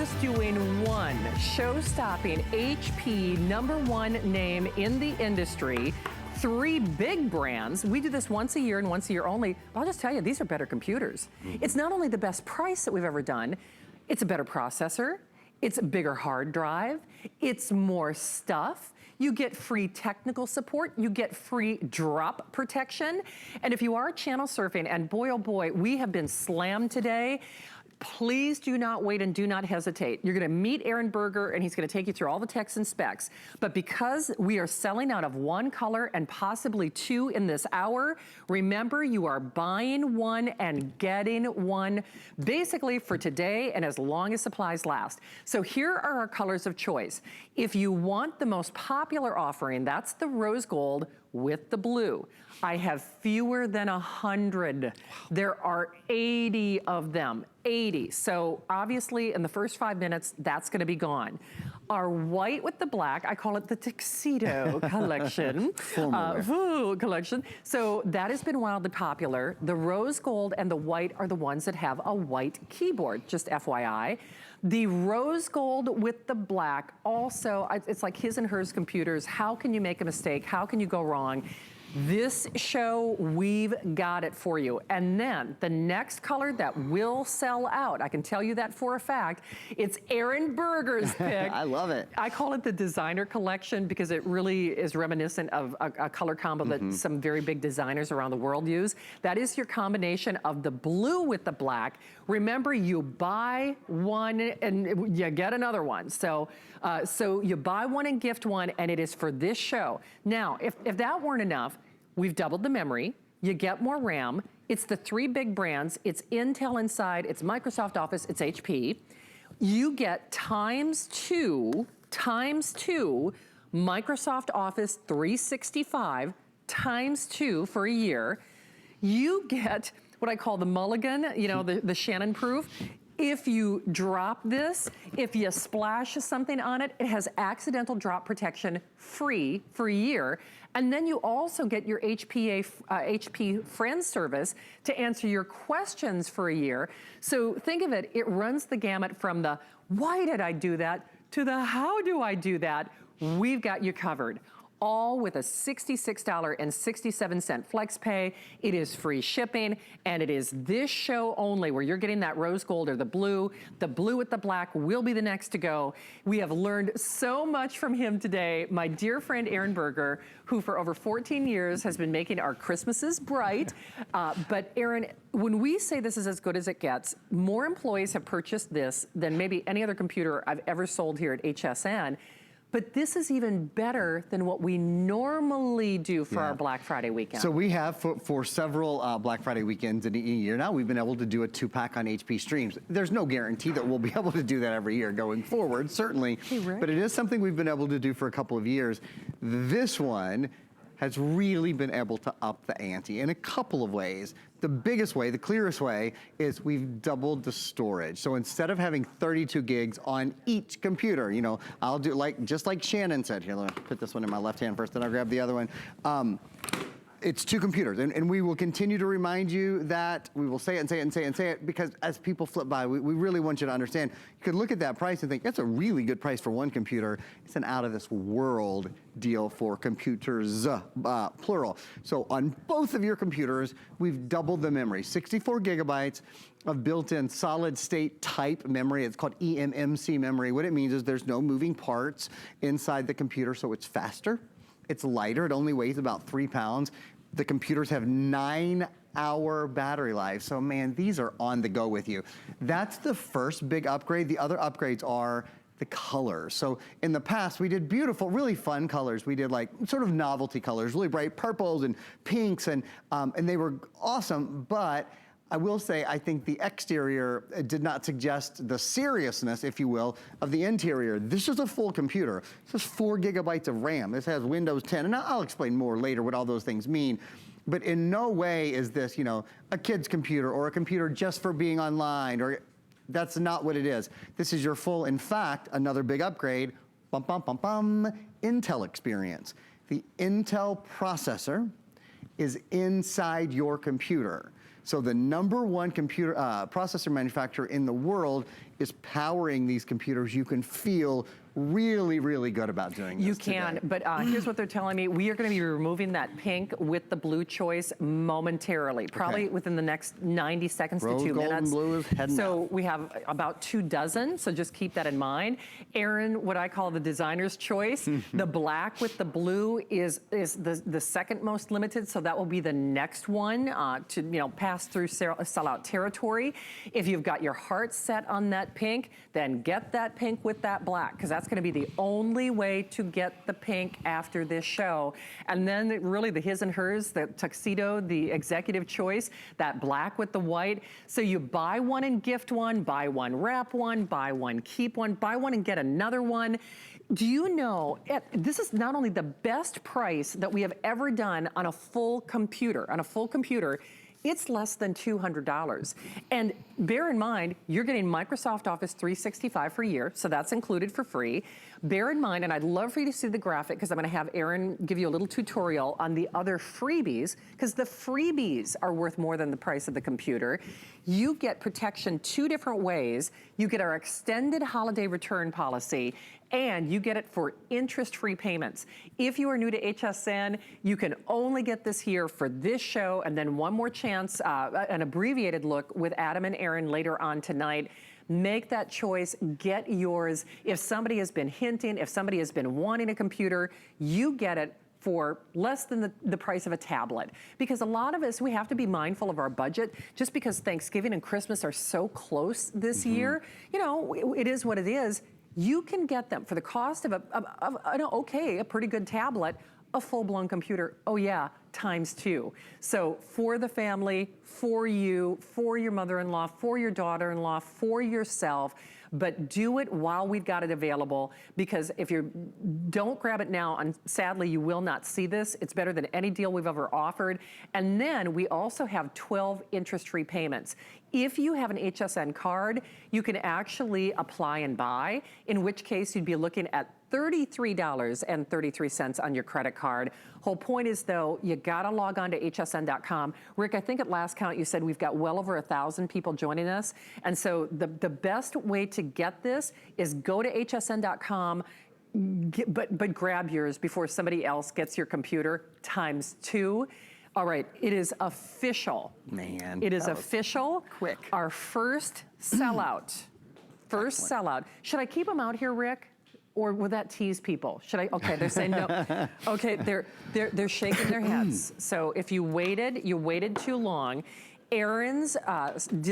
Just doing one show-stopping HP #1 name in the industry. 3 big brands. We do this once a year and once a year only. But I'll just tell you, these are better computers. It's not only the best price that we've ever done, it's a better processor, it's a bigger hard drive, it's more stuff. You get free technical support, you get free drop protection. And if you are channel surfing, and boy oh boy, we have been slammed today, please do not wait and do not hesitate. You're gonna meet Aaron Berger and he's gonna take you through all the text and specs. But because we are selling out of 1 color and possibly 2 in this hour, remember you are buying 1 and getting 1 basically for today and as long as supplies last. So here are our colors of choice. If you want the most popular offering, that's the rose gold with the blue. I have fewer than 100. There are 80 of them, 80. So obviously in the first 5 minutes, that's gonna be gone. Our white with the black, I call it the tuxedo collection. Collection. So that has been wildly popular. The rose gold and the white are the ones that have a white keyboard, just FYI. The rose gold with the black also, it's like his and hers computers. How can you make a mistake? How can you go wrong? This show, we've got it for you. And then the next color that will sell out, I can tell you that for a fact, it's Aaron Berger's pick. I love it. I call it the designer collection because it really is reminiscent of a color combo that some very big designers around the world use. That is your combination of the blue with the black. Remember, you buy 1 and you get another one. So, so you buy 1 and gift 1, and it is for this show. Now, if that weren't enough, we've doubled the memory, you get more RAM, it's the 3 big brands, it's Intel inside, it's Microsoft Office, it's HP. You get times two Microsoft Office 365 times 2 for a year. You get what I call the mulligan, you know, the Shannon proof. If you drop this, if you splash something on it, it has accidental drop protection free for a year. And then you also get your HP Friends service to answer your questions for a year. So think of it, it runs the gamut from the why did I do that to the how do I do that? We've got you covered. All with a $66.67 flex pay. It is free shipping, and it is this show only where you're getting that rose gold or the blue. The blue with the black will be the next to go. We have learned so much from him today. My dear friend Aaron Berger, who for over 14 years has been making our Christmases bright. But Aaron, when we say this is as good as it gets, more employees have purchased this than maybe any other computer I've ever sold here at HSN. But this is even better than what we normally do for our Black Friday weekend. So we have, for several Black Friday weekends in a year now, we've been able to do a 2-pack on HP streams. There's no guarantee that we'll be able to do that every year going forward, certainly. Hey, Rick. But it is something we've been able to do for a couple of years. This one has really been able to up the ante in a couple of ways. The biggest way, the clearest way, is we've doubled the storage. So instead of having 32 gigs on each computer, you know, I'll do just like Shannon said. Here, let me put this one in my left hand first, then I'll grab the other one. It's 2 computers, and we will continue to remind you that. We will say it and say it and say it and say it, because as people flip by, we really want you to understand. You could look at that price and think, that's a really good price for 1 computer. It's an out of this world deal for computers, plural. So on both of your computers, we've doubled the memory, 64 gigabytes of built-in solid state type memory. It's called eMMC memory. What it means is there's no moving parts inside the computer, so it's faster. It's lighter, it only weighs about 3 pounds. The computers have 9-hour battery life. So man, these are on the go with you. That's the first big upgrade. The other upgrades are the colors. So in the past, we did beautiful, really fun colors. We did like sort of novelty colors, really bright purples and pinks, and they were awesome, but I will say, I think the exterior did not suggest the seriousness, if you will, of the interior. This is a full computer. This is 4 gigabytes of RAM. This has Windows 10, and I'll explain more later what all those things mean. But in no way is this, you know, a kid's computer or a computer just for being online, or that's not what it is. This is your full, in fact, another big upgrade, Intel experience. The Intel processor is inside your computer. So the #1 computer processor manufacturer in the world is powering these computers, you can feel really, really good about doing this. You can, today. but here's what they're telling me. We are going to be removing that pink with the blue choice momentarily, probably within the next 90 seconds Rose to 2 gold minutes. and blue is heading So out. we have about 2 dozen, so just keep that in mind. Aaron, what I call the designer's choice, the black with the blue is the second most limited, so that will be the next one to pass through sellout territory. If you've got your heart set on that pink, then get that pink with that black, because that's going to be the only way to get the pink after this show. And then really the his and hers, the tuxedo, the executive choice, that black with the white. So you buy one and gift one, buy one, wrap one, buy one, keep one, buy one and get another one. Do you know, this is not only the best price that we have ever done on a full computer, it's less than $200. And bear in mind, you're getting Microsoft Office 365 for a year, so that's included for free. Bear in mind, and I'd love for you to see the graphic, because I'm gonna have Aaron give you a little tutorial on the other freebies, because the freebies are worth more than the price of the computer. You get protection 2 different ways. You get our extended holiday return policy, and you get it for interest-free payments. If you are new to HSN, you can only get this here for this show, and then one more chance, an abbreviated look with Adam and Aaron later on tonight. Make that choice, get yours. If somebody has been hinting, if somebody has been wanting a computer, you get it for less than the price of a tablet. Because a lot of us, we have to be mindful of our budget. Just because Thanksgiving and Christmas are so close this year, it is what it is. You can get them for the cost of a pretty good tablet, a full-blown computer, oh yeah, ×2. So for the family, for you, for your mother-in-law, for your daughter-in-law, for yourself, but do it while we've got it available, because if you don't grab it now, and sadly you will not see this, it's better than any deal we've ever offered. And then we also have 12 interest-free payments. If you have an HSN card, you can actually apply and buy, in which case you'd be looking at $33.33 on your credit card. Whole point is, though, you gotta log on to hsn.com. Rick, I think at last count you said we've got well over 1,000 people joining us. And so the best way to get this is go to hsn.com, but grab yours before somebody else gets your computer ×2. All right, it is official. Man, it is official. Quick. Our first sellout. First sellout. Should I keep them out here, Rick? Or will that tease people? Should I? Okay, they're saying no. Okay, they're shaking their heads. So if you waited too long. Aaron's,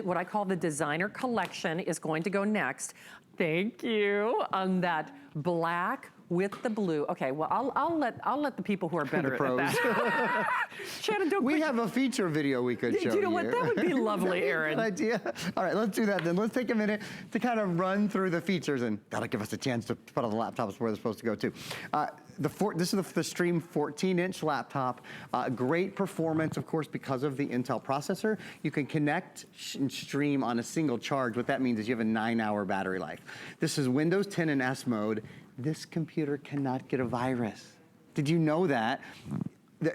what I call the designer collection, is going to go next. Thank you, on that black with the blue. Okay, well, I'll let the people who are better at that. Shannon, don't we have a feature video we could show you. You know what? That would be lovely, Aaron. Good idea. All right, let's do that then. Let's take a minute to kind of run through the features, and that'll give us a chance to put on the laptops where they're supposed to go to. This is the Stream 14-inch laptop. Great performance, of course, because of the Intel processor. You can connect and stream on a single charge. What that means is you have a 9-hour battery life. This is Windows 10 and S mode. This computer cannot get a virus. Did you know that?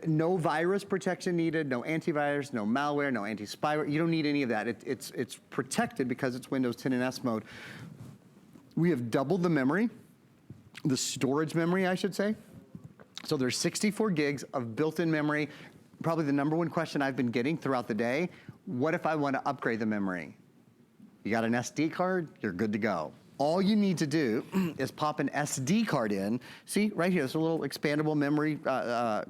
No virus protection needed, no antivirus, no malware, no anti-spyware. You don't need any of that. It's protected because it's Windows 10 and S mode. We have doubled the memory, the storage memory, I should say. So there's 64 gigs of built-in memory. Probably the #1 question I've been getting throughout the day: what if I want to upgrade the memory? You got an SD card, you're good to go. All you need to do is pop an SD card in. See, right here, it's a little expandable memory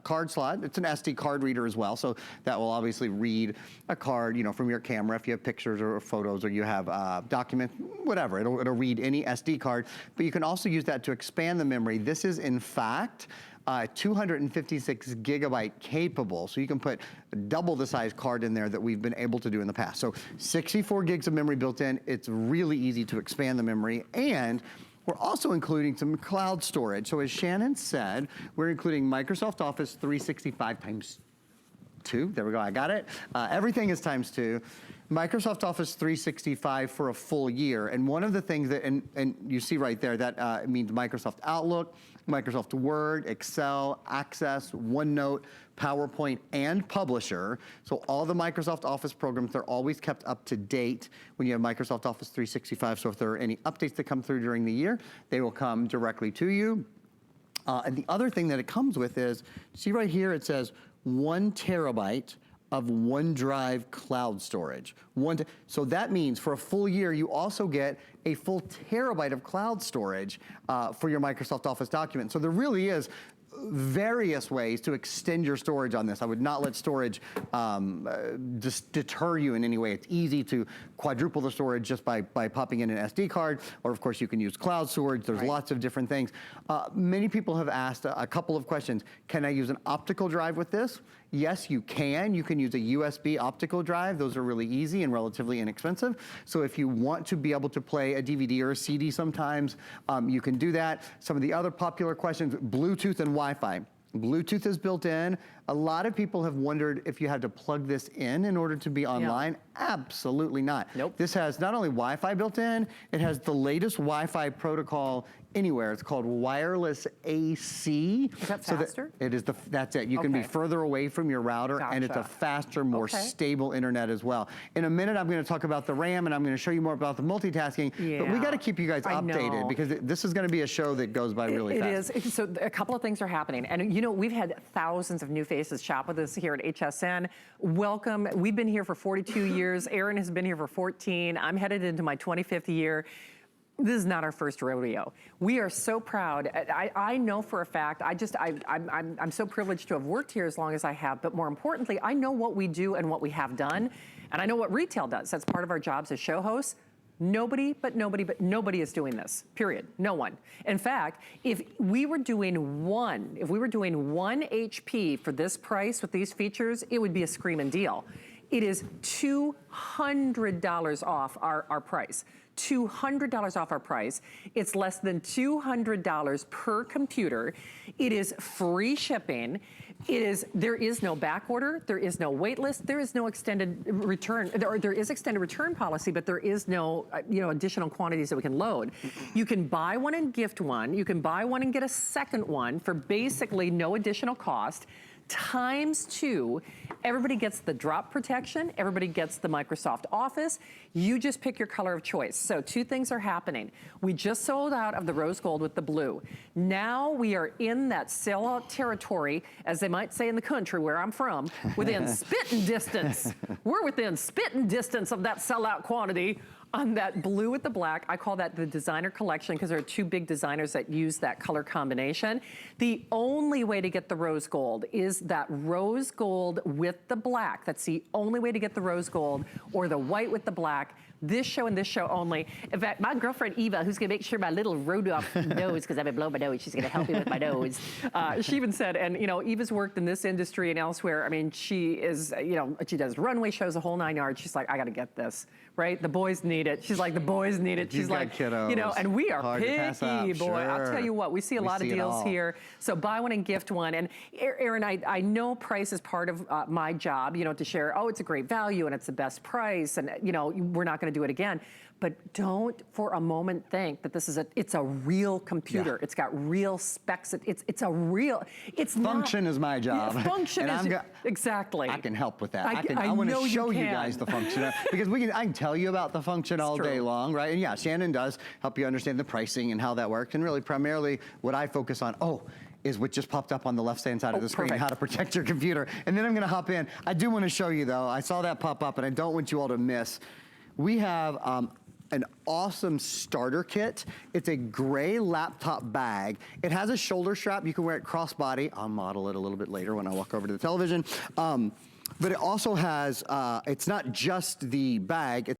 card slot. It's an SD card reader as well, so that will obviously read a card, from your camera if you have pictures or photos, or you have documents, whatever. It'll read any SD card, but you can also use that to expand the memory. This is, in fact, 256 gigabyte capable, so you can put double the size card in there that we've been able to do in the past. So 64 gigs of memory built in. It's really easy to expand the memory, and we're also including some cloud storage. So as Shannon said, we're including Microsoft Office 365 ×2. There we go, I got it. Everything is ×2. Microsoft Office 365 for a full year. And one of the things that, and you see right there, that means Microsoft Outlook, Microsoft Word, Excel, Access, OneNote, PowerPoint, and Publisher. So all the Microsoft Office programs, they're always kept up to date when you have Microsoft Office 365. So if there are any updates that come through during the year, they will come directly to you. And the other thing that it comes with is, see right here, it says 1 terabyte of OneDrive cloud storage. So that means for a full year, you also get a full terabyte of cloud storage for your Microsoft Office document. So there really is various ways to extend your storage on this. I would not let storage just deter you in any way. It's easy to quadruple the storage just by popping in an SD card, or of course you can use cloud storage. There's lots of different things. Many people have asked a couple of questions. Can I use an optical drive with this? Yes, you can. You can use a USB optical drive. Those are really easy and relatively inexpensive. So if you want to be able to play a DVD or a CD sometimes, you can do that. Some of the other popular questions, Bluetooth and Wi-Fi. Bluetooth is built in. A lot of people have wondered if you had to plug this in order to be online. Yeah. Absolutely not. Nope. This has not only Wi-Fi built in, it has the latest Wi-Fi protocol anywhere. It's called wireless AC. Is that faster? It is that's it. You can be further away from your router, and it's a faster, more stable internet as well. In a minute, I'm going to talk about the RAM, and I'm going to show you more about the multitasking. Yeah. But we got to keep you guys updated because this is going to be a show that goes by really fast. It is. So a couple of things are happening, and you know we've had thousands of new faces shop with us here at HSN. Welcome. We've been here for 42 years. Aaron has been here for 14. I'm headed into my 25th year. This is not our first rodeo. We are so proud. I know for a fact, I'm so privileged to have worked here as long as I have, but more importantly, I know what we do and what we have done, and I know what retail does. That's part of our jobs as show hosts. Nobody is doing this, period. No one. In fact, if we were doing one HP for this price with these features, it would be a screaming deal. It is $200 off our price. $200 off our price. It's less than $200 per computer. It is free shipping. There is no back order. There is no wait list. There is no extended return. There is extended return policy, but there is no additional quantities that we can load. You can buy one and gift one. You can buy one and get a second one for basically no additional cost. ×2, everybody gets the drop protection, everybody gets the Microsoft Office. You just pick your color of choice. So 2 things are happening. We just sold out of the rose gold with the blue. Now we are in that sellout territory, as they might say in the country where I'm from, within spitting distance. We're within spitting distance of that sellout quantity. On that blue with the black, I call that the designer collection because there are 2 big designers that use that color combination. The only way to get the rose gold is that rose gold with the black. That's the only way to get the rose gold, or the white with the black. This show and this show only. In fact, my girlfriend Eva, who's gonna make sure my little Rudolph nose, because I've been blowing my nose, she's gonna help me with my nose. She even said, and Eva's worked in this industry and elsewhere. I mean, she is, she does runway shows, the whole 9 yards. She's like, I gotta get this, right? The boys need it. She's like, the boys need it. She's like, kiddos. And we are Hard picky, boy. Sure. I'll tell you what, we see a lot of deals here. So buy one and gift one. And Aaron, I know price is part of my job, to share, it's a great value and it's the best price, and we're not gonna do it again. But don't for a moment think that it's a real computer. Yeah. It's got real specs. It's a real, function is my job. Yeah, function exactly. I can help with that. I want to show you guys the function because I can tell you about the function all day long, right? And yeah, Shannon does help you understand the pricing and how that works. And really primarily what I focus on, is what just popped up on the left-hand side of the screen, how to protect your computer. And then I'm gonna hop in. I do wanna show you though, I saw that pop up and I don't want you all to miss. We have an awesome starter kit. It's a gray laptop bag. It has a shoulder strap. You can wear it crossbody. I'll model it a little bit later when I walk over to the television. But it also has, it's not just the bag.